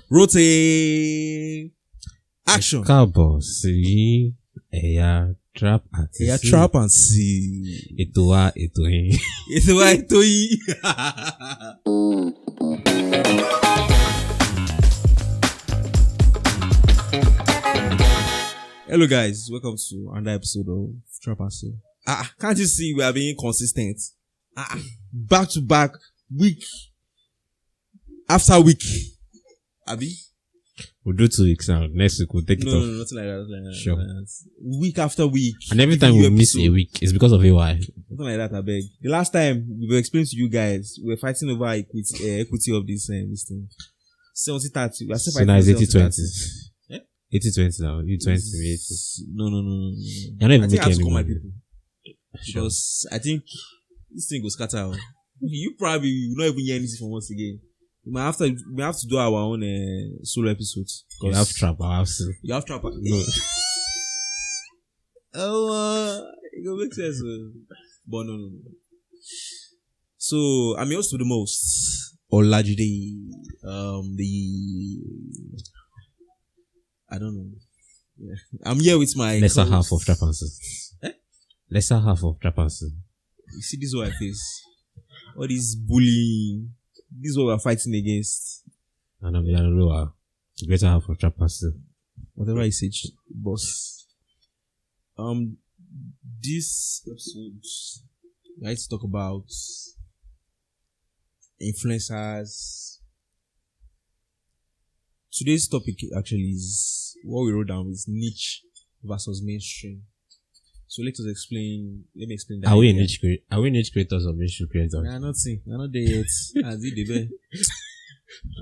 Rotate. Action. Káàbọ̀ sí ẹ̀yà trap àti Yeah, sí trap and see. ètò wa ètò yín. It's right to you. Hello guys, welcome to another episode of Trap and See. Can't you see we are being consistent? Back to back, week after week. Abi? We'll do 2 weeks now. Next week we'll take it No, off. nothing like that. Nothing like that, Sure. nothing like that. Week after week. And every time New we miss episode. a week, it's because of AY. Nothing like that, I beg. The last time we were explaining to you guys, we were fighting over equity of this thing. 70-30. We are still So fighting now it's over 80-20. 70-30. Eh? 80-20 now. You 20 to me 80. No. You're not even I think I have making to call my any people. Sure. Because I think this thing will scatter out. You probably will not even hear anything from us again. We have to do our own solo episodes. You have trap, I have to. You have trap. No. It will make sense. But no. So I'm yours to the most. Olajide. I don't know. Yeah. I'm here with my Lesser co-host. half of trap and see. Eh? Lesser half of trap and see. You see, this is what I face. All this bullying. This is what we're fighting against. And I'm the greater half of trap and see. Whatever I say, boss. This episode, I like to talk about influencers. Today's topic actually is what we wrote down is niche versus mainstream. So let me explain that. Are we idea. niche creators or mainstream creators? Nah, nothing. I'm not there yet. I'm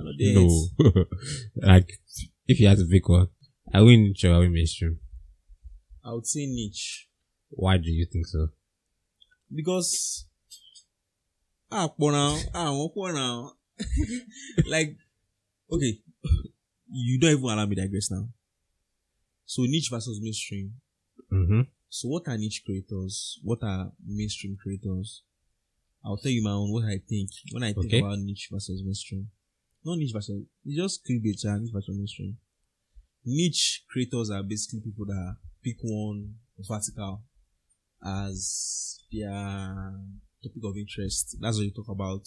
not there No. yet. Like, if you had to pick one, are we niche or are we mainstream? I would say niche. Why do you think so? Because like, okay, you don't even allow me to digress now. So niche versus mainstream. Mm-hmm. So what are niche creators? What are mainstream creators? I'll tell you my own what I think when I think about niche versus mainstream. Not niche versus, it's just clickbait, niche versus mainstream. Niche creators are basically people that pick one vertical as their topic of interest. That's what you talk about.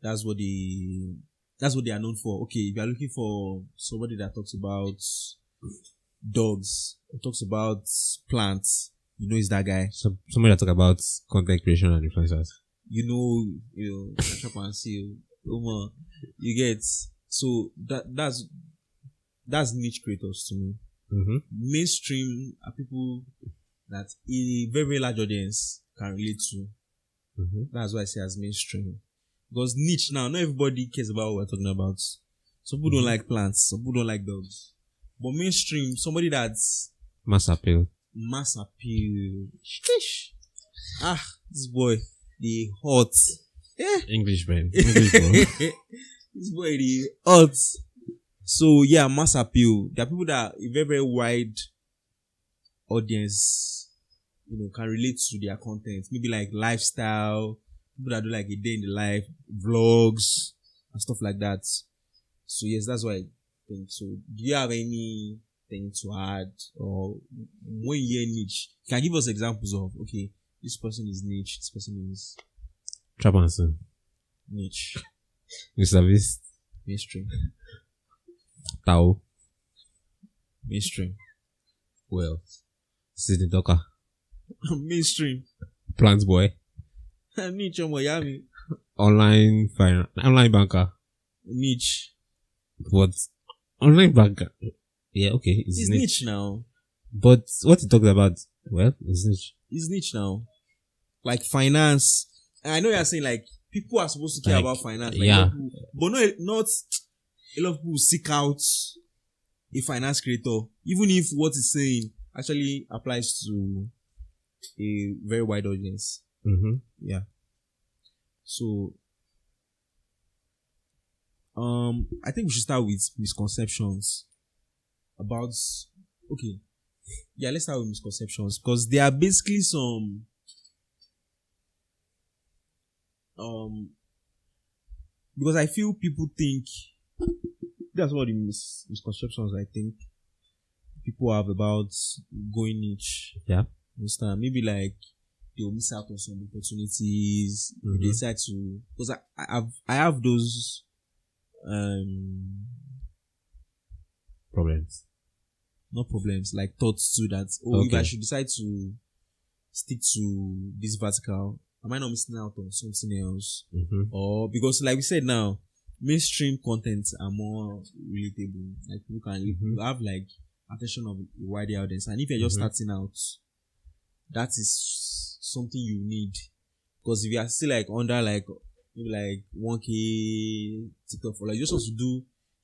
That's what they are known for. Okay, if you are looking for somebody that talks about dogs or talks about plants, you know it's that guy. Somebody that talk about content creation and influencers. You know, catch up and see. You get, so that's niche creators to me. Mm-hmm. Mainstream are people that a very, very large audience can relate to. Mm-hmm. That's why I say as mainstream. Because niche now, not everybody cares about what we're talking about. Some people don't like plants, some people don't like dogs. But mainstream, somebody that's Mass appeal. mass appeal. Sheesh. This boy, the hot. English man. English bro. This boy, the hot. So yeah, mass appeal. There are people that a very, very wide audience, can relate to their content. Maybe like lifestyle, people that do like a day in the life, vlogs, and stuff like that. So yes, that's why I think. So do you have anything to add? Or when you hear niche, can you give us examples of, okay, this person is niche, this person is Trap and see. niche, You service mainstream, Tao. mainstream, Well. Sydney Docker. mainstream, Plants boy. niche, Miami, Online banker. niche. But online banker. Yeah, okay. It's niche now. But what he talked about, well, it's niche. It's niche now. Like finance. And I know you're saying like people are supposed to care about finance. Like, yeah. But not a lot of people seek out a finance creator, even if what he's saying actually applies to a very wide audience. Mm-hmm. Yeah. So I think we should start with misconceptions about, okay. Yeah, let's start with misconceptions because there are basically some because I feel people think that's one of the misconceptions I think people have about going niche. Yeah. Understand? Maybe like they'll miss out on some opportunities. They decide to, because I have those Problems. not problems, like thoughts too, that if I should decide to stick to this vertical, am I not missing out on something else? Or because like we said now, mainstream contents are more relatable. Like people can you have like attention of a wider audience, and if you're just starting out, that is something you need. Because if you are still like under like maybe like 1K TikTok follower, you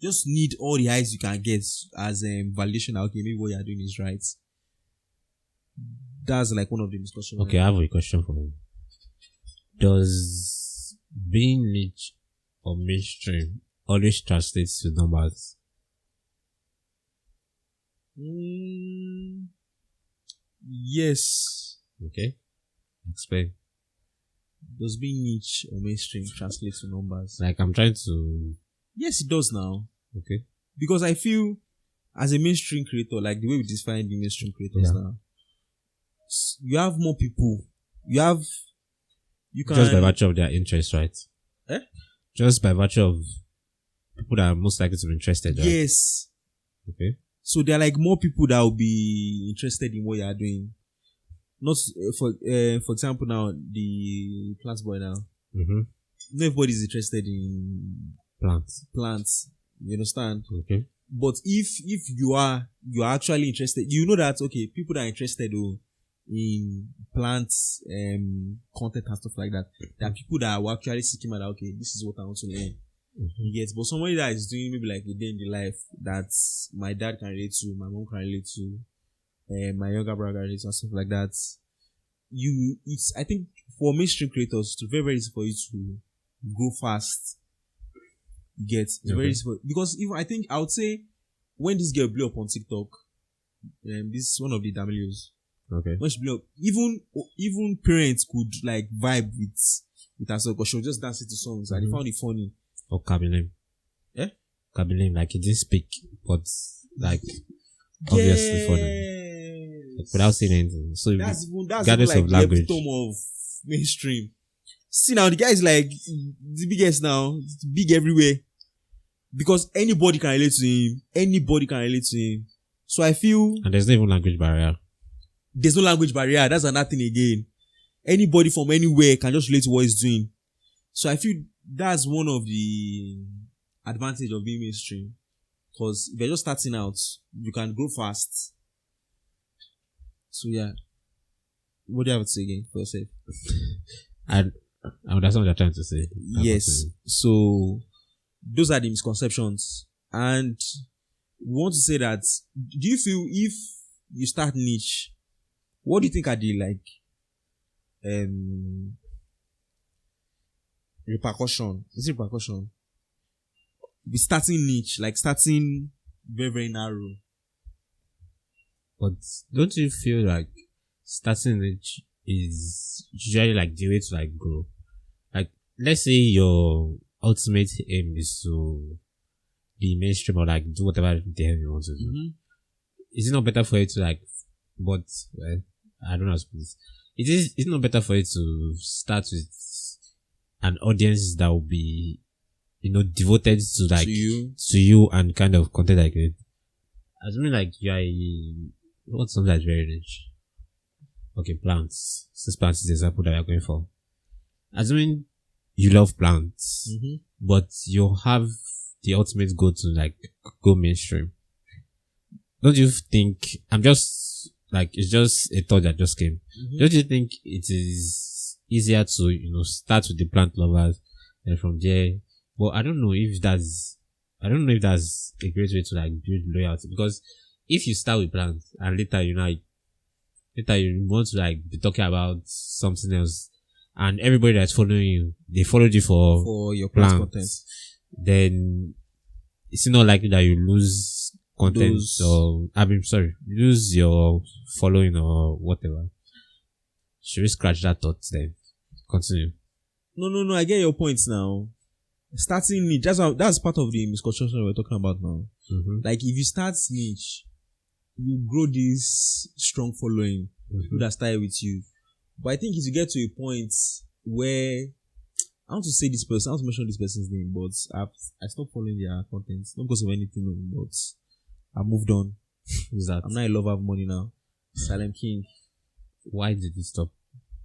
just need all the eyes you can get as validation that okay, maybe what you are doing is right. That's like one of the discussions. Okay, I have a question for you. Does being niche or mainstream always translates to numbers? Yes. Okay. Explain. Does being niche or mainstream translate to numbers? Like I'm trying to. Yes, it does now. Okay. Because I feel as a mainstream creator, like the way we define the mainstream creators now, you have more people. You can just by virtue of their interest, right? Just by virtue of people that are most likely to be interested, right? Yes. Okay. So there are like more people that will be interested in what you are doing. Not for example now the Plants Boy now. Not everybody is interested in plants. You understand? Okay. But if you are actually interested, you know that okay, people that are interested in plants content and stuff like that. There are people that are actually seeking out okay, this is what I want to learn. Yes, but somebody that is doing maybe like a day in the life that my dad can relate to, my mom can relate to, my younger brother can relate to, and stuff like that. I think for mainstream creators, it's very, very easy for you to grow fast. You get it's very easy because even I think I would say when this girl blew up on TikTok, this is one of the D'Amelio's. Okay. When she blew up, even parents could like vibe with herself because she was just dancing to songs and they found it funny. Or Kabilim. Kabilim, like he didn't speak, but like obviously for them. Like, without saying anything. So that's regardless like of language. The epitome of mainstream. See now the guy is like the biggest now, it's big everywhere. Because anybody can relate to him. So I feel and there's not even language barrier. There's no language barrier. That's another thing again. Anybody from anywhere can just relate to what he's doing. So I feel that's one of the advantage of being mainstream. Because if you're just starting out, you can grow fast. So yeah. What do you have to say again for yourself? And that's what you're trying to say. Yes. So those are the misconceptions. And we want to say that, do you feel if you start niche, what do you think are the like repercussion? Is it repercussion? Be starting niche, like starting very, very narrow. But don't you feel like starting niche is usually like the way to like grow? Like let's say your ultimate aim is to be mainstream or like do whatever the hell you want to do. Is it not better for you to like I don't know how to put this. It's not better for you to start with an audience that will be, devoted to like to you and kind of content like it. Assuming like you are what's something that's very rich. Okay, plants. Since plants is the example that you're going for. Assuming you love plants, but you have the ultimate goal to like go mainstream. Don't you think it's just a thought that just came. Don't you think it is easier to, start with the plant lovers and from there, but I don't know if that's a great way to like build loyalty, because if you start with plants and later you want to like be talking about something else and everybody that's following you, they followed you for your plant content, then it's not likely that you lose content lose your following or whatever. Should we scratch that thought then? Continue. No, I get your points now. starting niche, that's part of the misconception we're talking about now. Like if you start niche, you grow this strong following, people that start with you. But I think if you get to a point where I want to say this person, I want to mention this person's name, but I stopped following their content, not because of anything, but I moved on. Who's that? I'm not a lover of money now. Salem King. Why did you stop?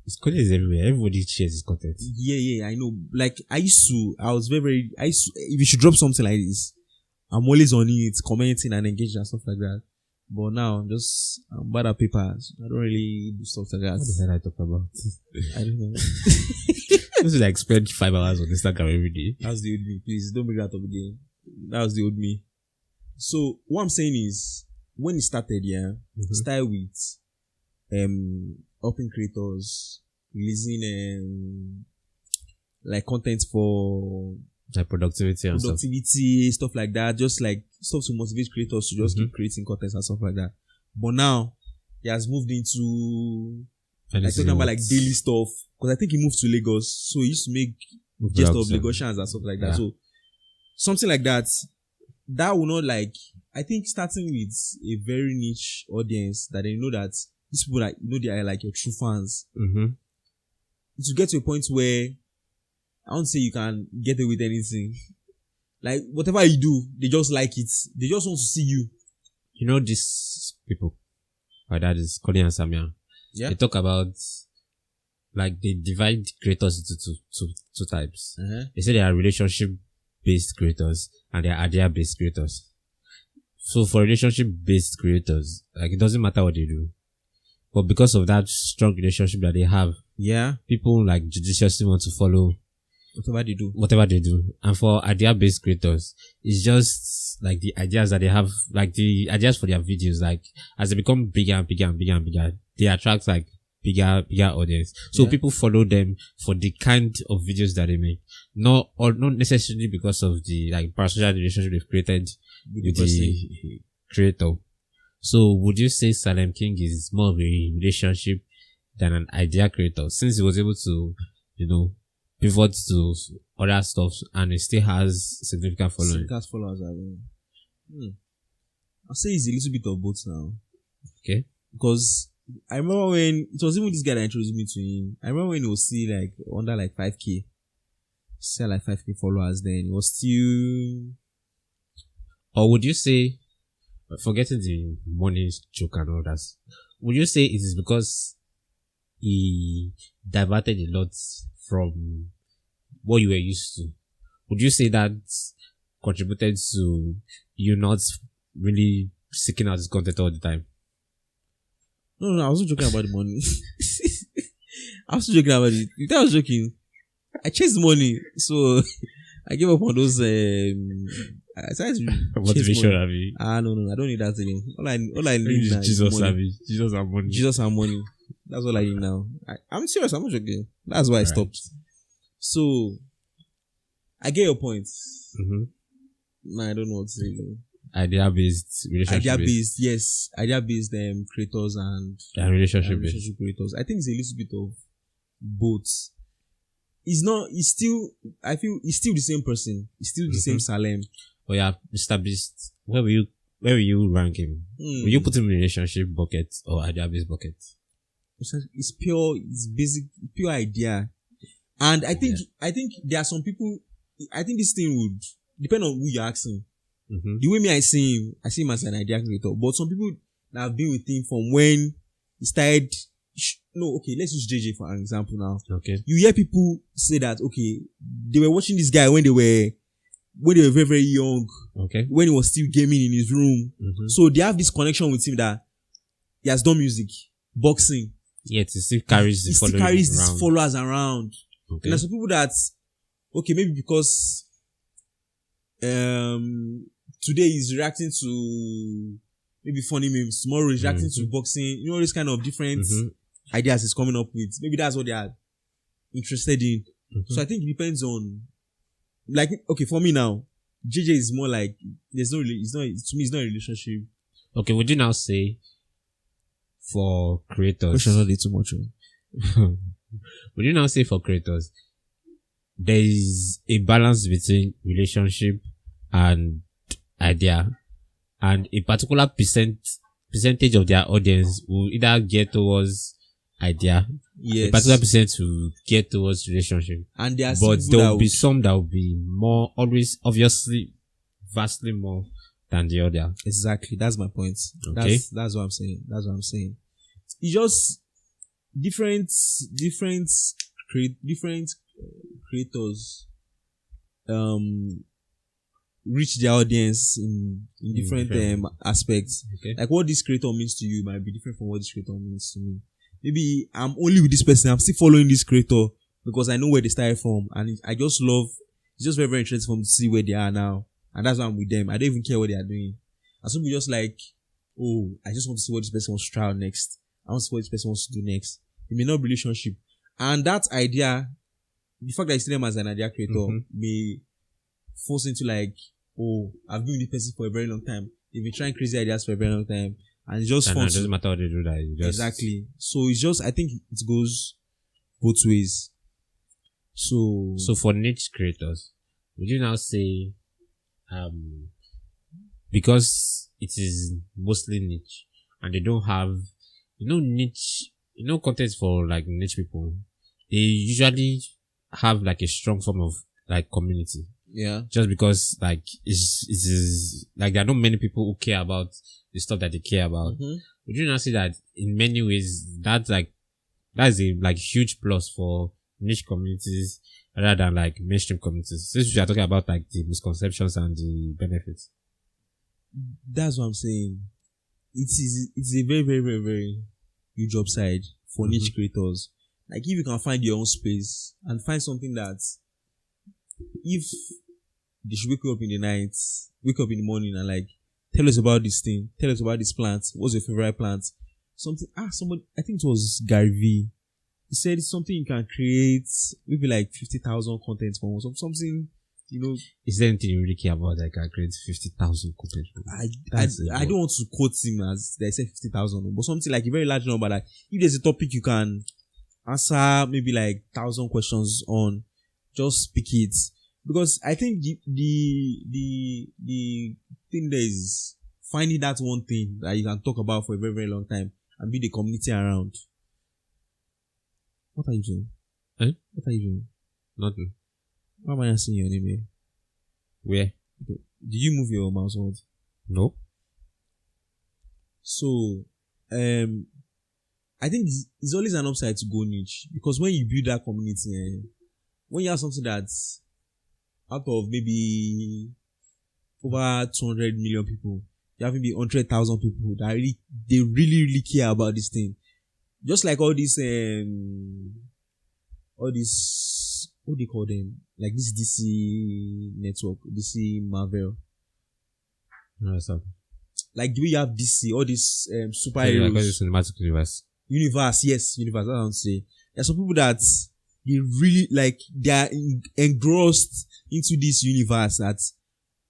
His content is everywhere. Everybody shares his content. Yeah, I know. Like I was very, if you should drop something like this, I'm always on it, commenting and engaging and stuff like that. But now I'm bad at papers. I don't really do stuff like that. What the hell I talk about? I don't know. This is like spend 5 hours on Instagram every day. That's the old me. Please don't bring that up again. That was the old me. So what I'm saying is, when it started, start with helping creators releasing like content for like productivity, stuff like that, just like stuff to motivate creators to just keep creating content and stuff like that. But now he has moved into like talking about like daily stuff, because I think he moved to Lagos, so he used to make just of Lagosians and stuff like that. So something like that will not, like, I think starting with a very niche audience that they know that these people that they are like your true fans. To get to a point where I won't say you can get away with anything. Like whatever you do, they just like it. They just want to see you. You know these people. My dad is Colin and Samia. Yeah. They talk about, like, they divide creators into two types. They say there are relationship-based creators and there are idea-based creators. So for relationship-based creators, like, it doesn't matter what they do, but because of that strong relationship that they have, people like judiciously want to follow whatever they do. And for idea-based creators, it's just like the ideas that they have, like the ideas for their videos, like as they become bigger and bigger and bigger and bigger, they attract like bigger audience. So people follow them for the kind of videos that they make, not necessarily because of the like parasocial relationship they've created with the creator. So would you say Salem King is more of a relationship than an idea creator, since he was able to, pivot to other stuff and it still has significant following? Significant followers, I'll say it's a little bit of both now. Okay. Because I remember when it was even this guy that introduced me to him. I remember when he was still like under like 5K. Still like 5K followers then. It was still. Or would you say, forgetting the money joke and all that, would you say it is because he diverted a lot from what you were used to? Would you say that contributed to you not really seeking out his content all the time? No, I wasn't joking about the money. I was joking about it. You think I was joking? I chased money, so I gave up on those. I started to motivation, Abby. No, I don't need that again. All I need now Jesus, is money. Abby. Jesus and money. Jesus and money. That's all I need now. I'm serious. I'm not joking. That's why I stopped. So I get your point. No, I don't know what to say. Idea-based, relationship-based. Yes. Idea-based creators and relationship-based creators. I think it's a little bit of both. I feel it's still the same person. It's still the same Salem. Oh yeah, Mr. Beast. Where will you rank him? Will you put him in relationship bucket or idea-based bucket? It's pure, it's basic, pure idea. And I think there are some people, I think this thing would depend on who you're asking. The way I see him as an idea creator. But some people that have been with him from when he started, let's use JJ for an example now. Okay. You hear people say that, they were watching this guy when they were very, very young. Okay. When he was still gaming in his room. So they have this connection with him that he has done music, boxing. Yet he still carries these followers around. Okay. And there's some people that, maybe because today he's reacting to maybe funny memes, tomorrow he's reacting to boxing, this kind of different ideas he's coming up with. Maybe that's what they are interested in. So I think it depends on, like, for me now, JJ is more like, to me it's not a relationship. Okay, would you now say for creators? We should not do too much. Would you now say for creators, there is a balance between relationship and idea, and a particular percentage of their audience will either get towards idea, a particular Yes. percent will get towards relationship. And there are But some there people will that be would- some that will be more, always, obviously, vastly more than the other. Exactly. That's my point. Okay. That's what I'm saying. That's what I'm saying. It's just different creators reach their audience in different different aspects. Okay. Like what this creator means to you might be different from what this creator means to me. Maybe I'm only with this person, I'm still following this creator because I know where they started from, and I just love. It's just very, very interesting for me to see where they are now, and that's why I'm with them. I don't even care what they are doing. And some people just like, oh, I just want to see what this person wants to try out next. I want to see what this person wants to do next. It may not be relationship, and that idea, the fact that you see them as an idea creator may force into like, oh, I've been with this person for a very long time. They've been trying crazy ideas for a very long time, and it's just And fun. it doesn't matter what they do, that you just Exactly. So it's just, I think it goes both ways. So So for niche creators, would you now say, because it is mostly niche and they don't have, niche, content for like niche people, they usually have like a strong form of like community, yeah, just because like it is like there are not many people who care about the stuff that they care about. Would you now say that in many ways that's a like huge plus for niche communities rather than like mainstream communities? Since we are talking about like the misconceptions and the benefits. that's what I'm saying. It's a very, very, very, very huge upside for niche creators. Like if you can find your own space and find something that, if they should wake up in the night, wake up in the morning and like, tell us about this thing, tell us about this plant, what's your favorite plant? Somebody, I think it was Gary V. He said it's something you can create, maybe like 50,000 content from, or something, Is there anything you really care about that can create 50,000 content? I don't want to quote him as they said 50,000, but something like a very large number. Like if there's a topic you can answer maybe like 1,000 questions on, just speak it. Because I think the thing there is finding that one thing that you can talk about for a very, very long time and build a community around. What are you doing? Eh? What are you doing? Nothing. Why am I not seeing your name here? Where? Okay. Did you move your mouse on? No. So, I think it's always an upside to go niche, because when you build that community, when you have something that's out of maybe over 200 million people, you have maybe 100,000 people that they really care about this thing. Just like all these, what do you call them? Like this DC network, DC Marvel. No, it's not. Like do we have DC, all these Yeah, superheroes? because it's cinematic universe. Universe, yes, universe. That's what I'm saying. There's some people that they really like, they are engrossed into this universe that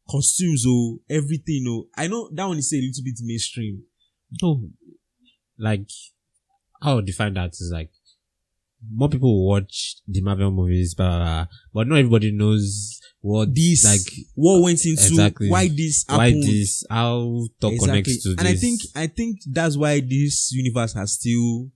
consumes everything. I know that one is a little bit mainstream. No, like I would define that as like more people will watch the Marvel movies, but not everybody knows what This, like what went into, exactly why this happened. why this, how Thor connects to And this. I think that's why this universe has still,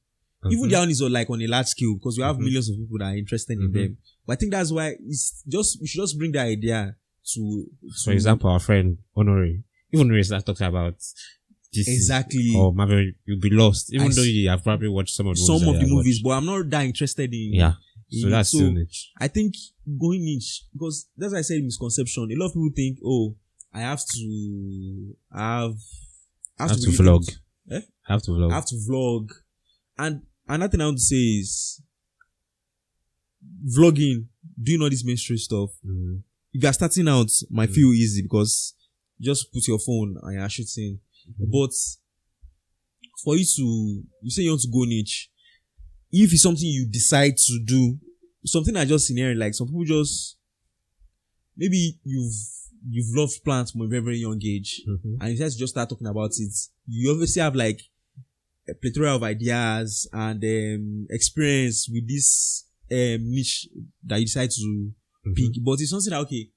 even their own is like on a large scale, because we have millions of people that are interested in them. But I think that's why it's just, we should just bring the idea to For example, our friend Honore, even when we start talking about this exactly, or Marvel, you'll be lost, even though you have probably watched some of the movies, but I'm not that interested in. Yeah. So that's still niche. I think going niche, because that's why I said misconception. A lot of people think, oh, I have to vlog. Eh? I have to vlog. I have to vlog. And another thing I want to say is vlogging, doing all this mainstream stuff. If you're starting out, might feel easy because you just put your phone and you're shooting. But for you say you want to go niche, if it's something you decide to do, something that just inherent, like some people just, maybe you've loved plants from a very, very young age, and you decide to just start talking about it. You obviously have like a plethora of ideas and experience with this niche that you decide to big, but it's something that okay,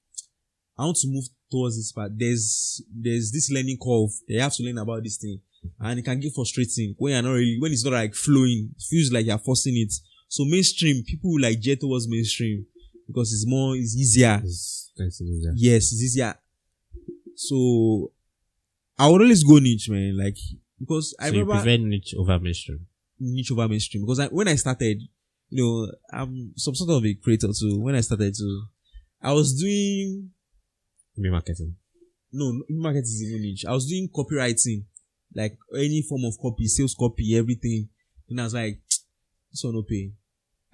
I want to move towards this part. There's this learning curve. You have to learn about this thing, and it can get frustrating when it's not like flowing. It feels like you're forcing it. So mainstream people will like jet towards mainstream because it's easier. It's easier. Yes, it's easier. So I would always go niche, man. Like because I remember you prefer niche over mainstream. Niche over mainstream because when I started, I'm some sort of a creator too. When I started too, I was doing email marketing. No, email marketing is even niche. I was doing copywriting, like any form of copy, sales copy, everything. And I was like, this one no pay.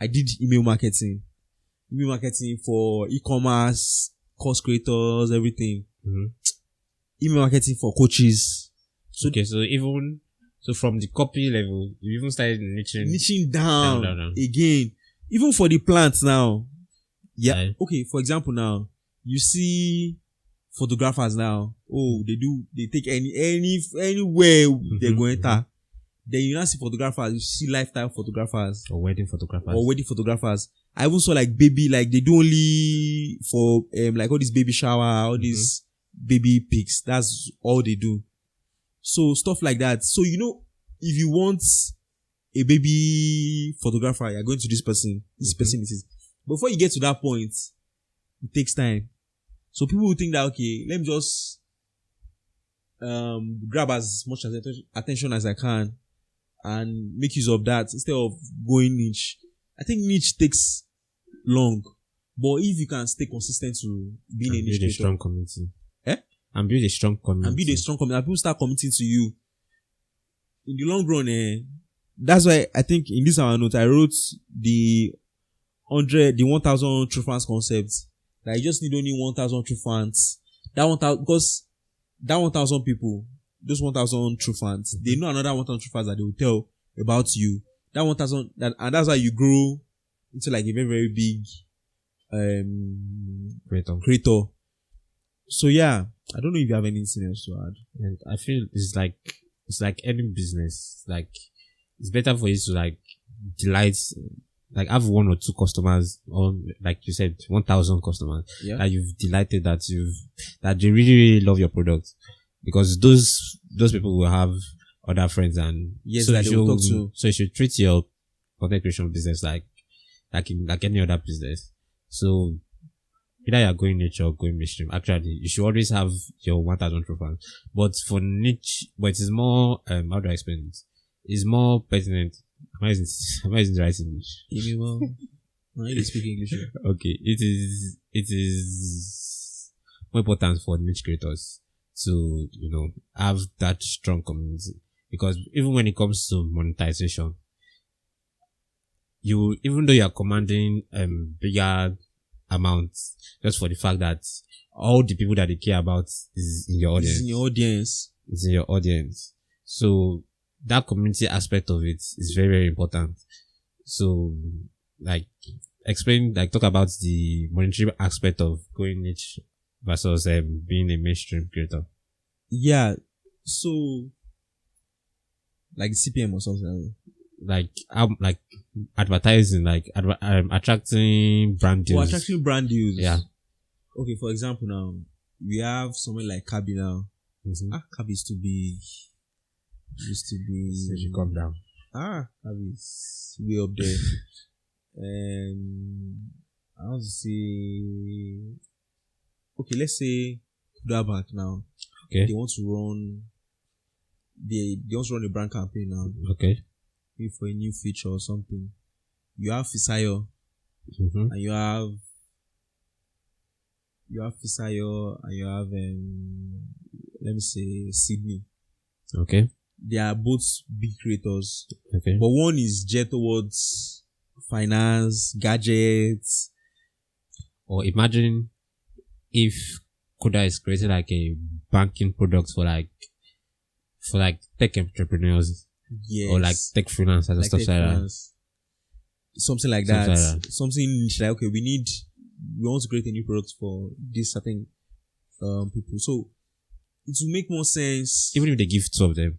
I did email marketing for e-commerce, course creators, everything. Mm-hmm. Email marketing for coaches. So from the copy level, you even started niching down again. Even for the plants now. Yeah. Right. Okay, for example now, you see photographers now. Oh, they take anywhere they're going to. Then you now see photographers, you see lifestyle photographers. Or wedding photographers. I even saw like baby, like they do only for like all this baby shower, all these baby pics. That's all they do. So stuff like that. So if you want a baby photographer, you're going to this person. This person is. Before you get to that point, it takes time. So people will think that okay, let me just grab as much attention as I can and make use of that instead of going niche. I think niche takes long, but if you can stay consistent to being a niche creator, strong community. And build a strong community. And people start committing to you. In the long run, that's why I think in this our note, I wrote the 1,000 true fans concept. That you just need only 1,000 true fans. Because that 1,000 people, those 1,000 true fans, they know another 1,000 true fans that they will tell about you. That 1,000, and that's how you grow into like a very, very big creator. So yeah, I don't know if you have anything else to add. And I feel it's like any business. Like it's better for you to like delight, like have one or two customers, or like you said, 1,000 customers that you've delighted, that they really, really love your product, because those people will have other friends, and yes, so that they will talk to. So you should treat your content creation business like any other business. So either you're going niche or going mainstream. Actually, you should always have your 1,000 true fans. But for niche, but it is more, how do I explain it? It's more pertinent. Am I using the right English? No, you speak English. Okay. It is more important for niche creators to, have that strong community. Because even when it comes to monetization, even though you are commanding, bigger amounts, just for the fact that all the people that they care about is in your audience. It's in your audience. So that community aspect of it is very, very important. So talk about the monetary aspect of going niche versus being a mainstream creator. Yeah. So like CPM or something. Like advertising, attracting brand deals. Attracting brand deals. Yeah. Okay, for example, now we have someone like Kabi now. Mm-hmm. Kabi is too big. Used to be. So she come down. Kabi is way up there. I want to say. Okay, let's say Kuda Bank now. Okay. They want to run. They want to run a brand campaign now. Okay. Maybe for a new feature or something. You have Fisayo. Mm-hmm. And you have Fisayo, and you have let me say Sydney. Okay. They are both big creators. Okay. But one is jet towards finance, gadgets. Or imagine if Kuda is creating like a banking product for tech entrepreneurs. Yes. Or like tech freelancers and stuff like that. Something like that. Something like, okay, we want to create a new product for this certain people. So it will make more sense. Even if they give two of them.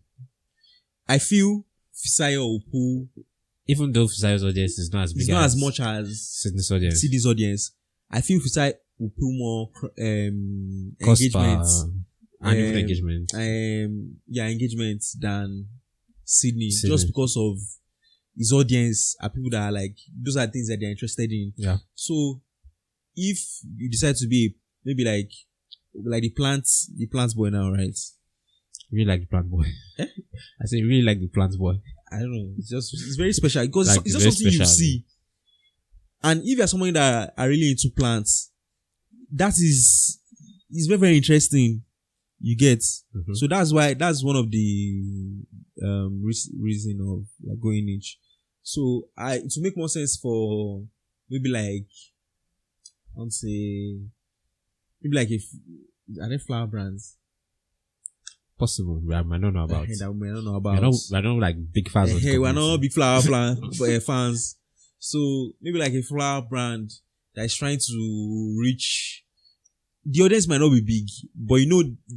I feel Fisayo will pull. Even though Fisayo's audience is not as big, it's not as much as Sydney's audience. Sydney's audience. I feel if we put more Cost engagements, and even engagement. engagements than Sydney, Sydney. just because of his audience are people that are like, those are things that they're interested in. Yeah. So if you decide to be maybe like the plants boy now, right? Really like the plant boy. I say really like the plant boy. I don't know. It's very special because Like, it's just very something you special. see. And if you're someone that are really into plants, that is very, very interesting. You get. Mhm. So that's one of the reason of like going niche. So to make more sense for maybe like I want to say maybe like if are there flower brands Possible. I might not know about. that we don't know I about. don't like big fans of the Hey, we're community. not big flower fans. So maybe like a flower brand that is trying to reach the audience might not be big, but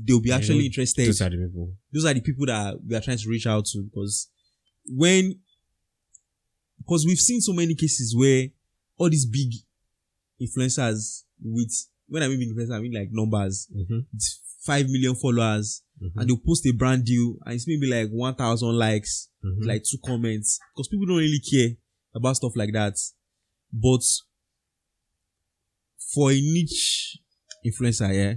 they'll be actually interested. Those are the people. Those are the people that we are trying to reach out to because we've seen so many cases where all these big influencers when I mean big influencers, I mean like numbers, Mm-hmm. it's 5 million followers, Mm-hmm. and they'll post a brand deal and it's maybe like 1,000 likes, Mm-hmm. like 2 comments, because people don't really care about stuff like that. But for a niche influencer, yeah,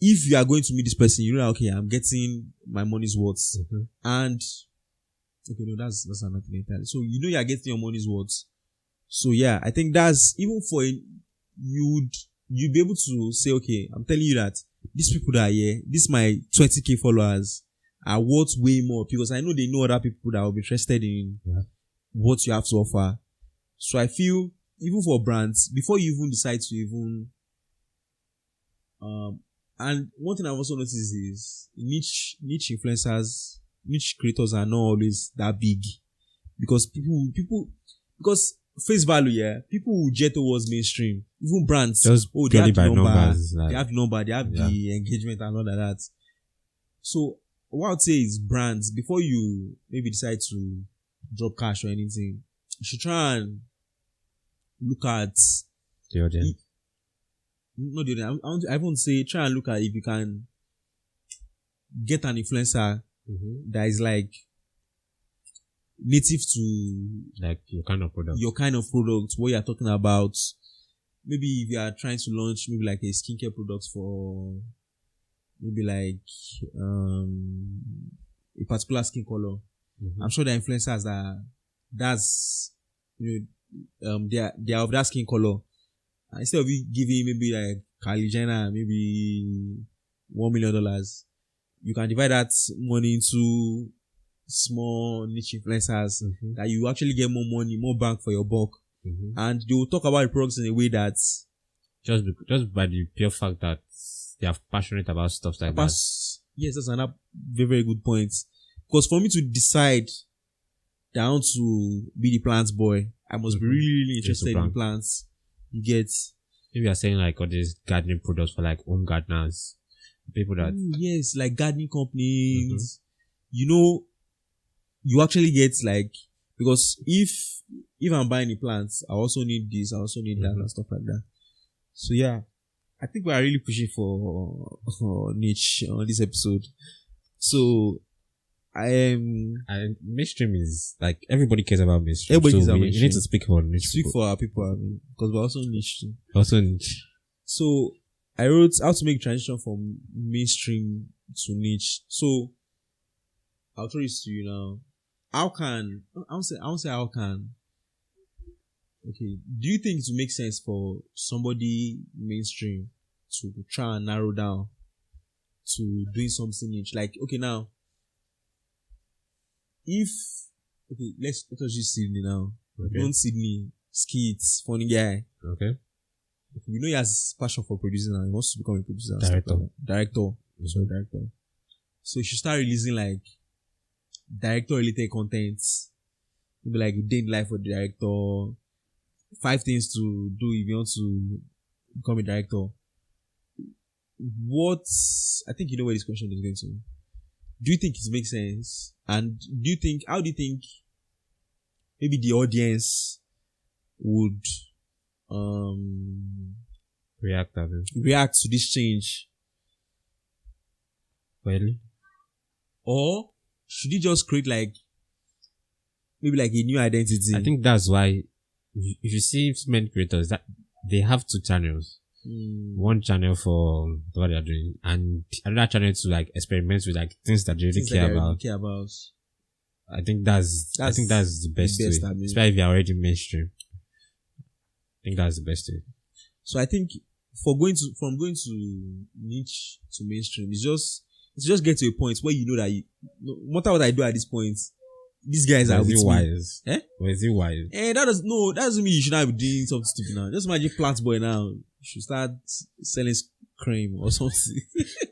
if you are going to meet this person, you know, okay, I'm getting my money's worth, Mm-hmm. and okay, no, that's another thing entirely. So you know you're getting your money's worth. So yeah, I think that's even for you'd be able to say, okay, I'm telling you that these people that are here, this my 20k followers are worth way more because I know they know other people that will be interested in what you have to offer. So I feel even for brands, before you even decide to even and one thing I've also noticed is niche influencers, niche creators are not always that big because because face value, yeah, people will jet towards mainstream. Even brands, Just they purely have the by number, numbers, like- they have the number, they have the engagement and all of that. So what I would say is brands, before you maybe decide to drop cash or anything, you should try and look at The audience. not the audience. I won't say try and look at if you can get an influencer Mm-hmm. that is like native to Like your kind of product. your kind of product, what you're talking about. Maybe if you are trying to launch maybe like a skincare product for maybe like a particular skin color. Mm-hmm. I'm sure the influencers that's they are of that skin color. And instead of you giving maybe like Kylie Jenner maybe $1 million, you can divide that money into small niche influencers Mm-hmm. that you actually get more money, more bang for your buck, Mm-hmm. and they will talk about the products in a way that Just by the pure fact that they are passionate about stuff like that. yes, that's another very, very good point. Because for me to decide that I want to be the plants boy, I must be Mhm. really, really interested in plant. plants. You get Maybe you're saying like all these gardening products for like home gardeners, people that yes, like gardening companies. You know, you actually get like because if I'm buying the plants, I also need this, I also need that Mhm. and stuff like that. So yeah, I think we are really pushing for niche on this episode. So I am and mainstream is like everybody cares about mainstream. Everybody so cares about we need mainstream. to speak for niche speak people. for our people, I mean, because we're also niche too. Also niche. So I wrote how to make transition from mainstream to niche. So I'll throw this to you now. I won't say how can. Okay. Do you think it would make sense for somebody mainstream to try and narrow down to doing something niche? Like, okay, now, let us use Sydney now. Okay. Don't Sydney, skits, funny guy. Okay. We know he has passion for producing and he wants to become a producer. and Director. stuff like that. Director. So you should start releasing like director related content. Maybe like a day in life of the director. 5 things to do if you want to become a director. I think you know where this question is going to. Do you think it makes sense? And how do you think maybe the audience would react to this change? Well, or should he just create like maybe like a new identity? I think that's why if you see many creators that they have 2 channels. One channel for what they are doing and another channel to like experiment with like things that they really care about. I think that's the best way. Especially if you're already mainstream. I think that's the best way. So I think from going to niche to mainstream, it's just get to a point where you know that no matter what I do at this point, these guys are with wise. Me. Or is it wise? That doesn't mean you should not be doing something stupid now. Just imagine Plant Boy now. You should start selling cream or something.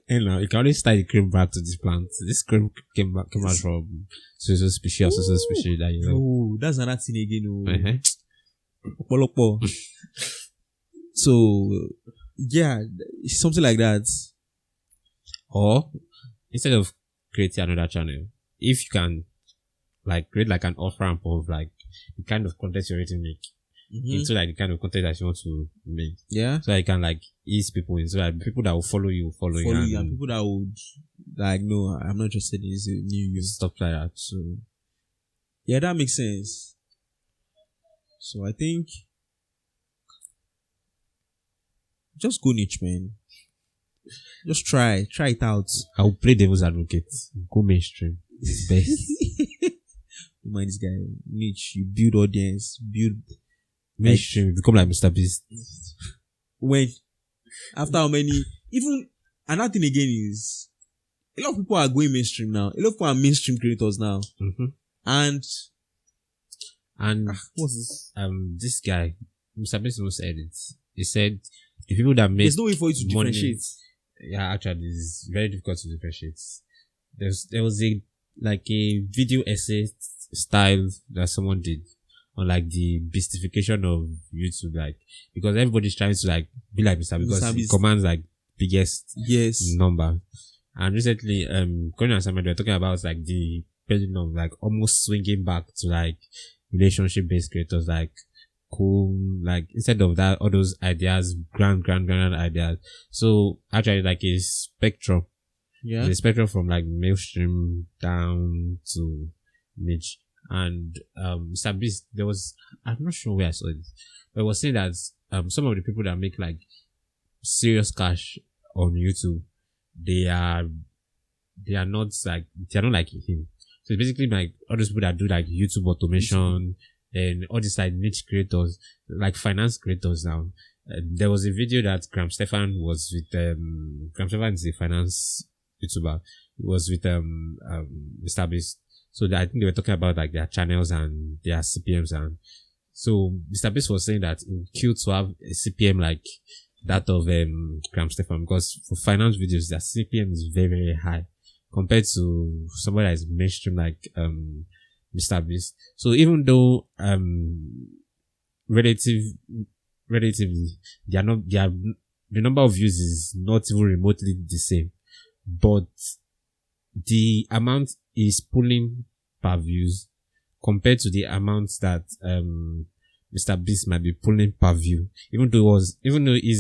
You can only start the cream back to this plant. This cream came out from so species or so species that you know. Oh, that's another thing again. So yeah, something like that. Or instead of creating another channel, if you can like create like an off ramp of like the kind of content you already make into like the kind of content that you want to make. Yeah. So you can like ease people in, so like people that will follow you, and people that would like, no, I'm not interested in this new stuff like that. So yeah, that makes sense. So I think just go niche, man. Just try it out. I'll play devil's advocate. Go mainstream. It's best. Don't mind this guy. Niche. You build audience. Build mainstream. You become like Mr. Beast. When after how many? Even another thing again is a lot of people are going mainstream now. A lot of people are mainstream creators now. And what's this? This guy, Mr. Beast, said it. He said the people that make there's no way for you to differentiate. Yeah, actually, it's very difficult to differentiate. There was a video essay style that someone did on like the beastification of YouTube, like because everybody's trying to like be like Mr. because he commands like biggest number. And recently, Conan and Samuel were talking about like the pendulum of like almost swinging back to like relationship based creators, like cool, like instead of that, all those ideas, grand ideas. So actually, like a spectrum. Yeah. The spectrum from like mainstream down to niche. And Mr. Beast, I'm not sure where I saw this, but it was saying that some of the people that make like serious cash on YouTube, they are not like him. So it's basically like all those people that do like YouTube automation and all these like niche creators, like finance creators now. There was a video that Graham Stephan was with Graham Stephan is a finance YouTuber. It was with Mr. Beast. So I think they were talking about like their channels and their CPMs, and so Mr. Beast was saying that it would kill to have a CPM like that of Graham Stephan, because for finance videos their CPM is very, very high compared to somebody that is mainstream like Mr. Beast. So even though relatively the number of views is not even remotely the same, but the amount is pulling per views compared to the amounts that Mr. Beast might be pulling per view, even though his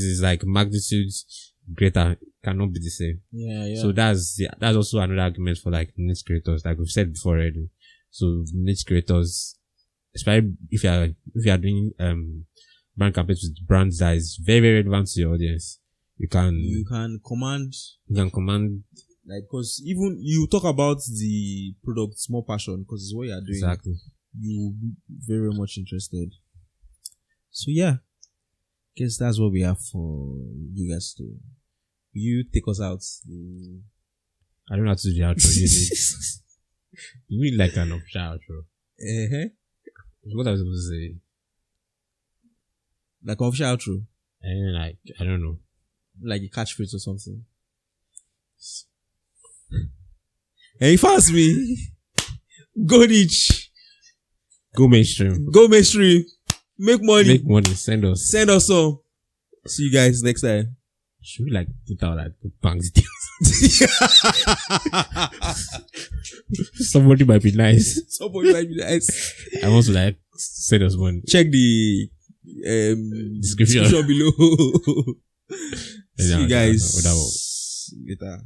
is like magnitudes greater, cannot be the same. Yeah. So that's also another argument for like niche creators, like we've said before already. So niche creators, especially if you are doing brand campaigns with brands that is very, very relevant to your audience, you can command like, because even you talk about the product, small passion, because it's what you are doing. Exactly. You very, very much interested. So yeah, guess that's what we have for you guys today. Will you take us out? I don't know how to do the outro. You really like an official outro. What I was supposed to say? Like an official outro? Like, I don't know. Like a catchphrase or something. Hey, fast me. Go niche. Go mainstream. Make money. Send us some. See you guys next time. Should we like put out like bank details? Somebody might be nice. I want to like send us money. Check the Description. below. See you guys That later.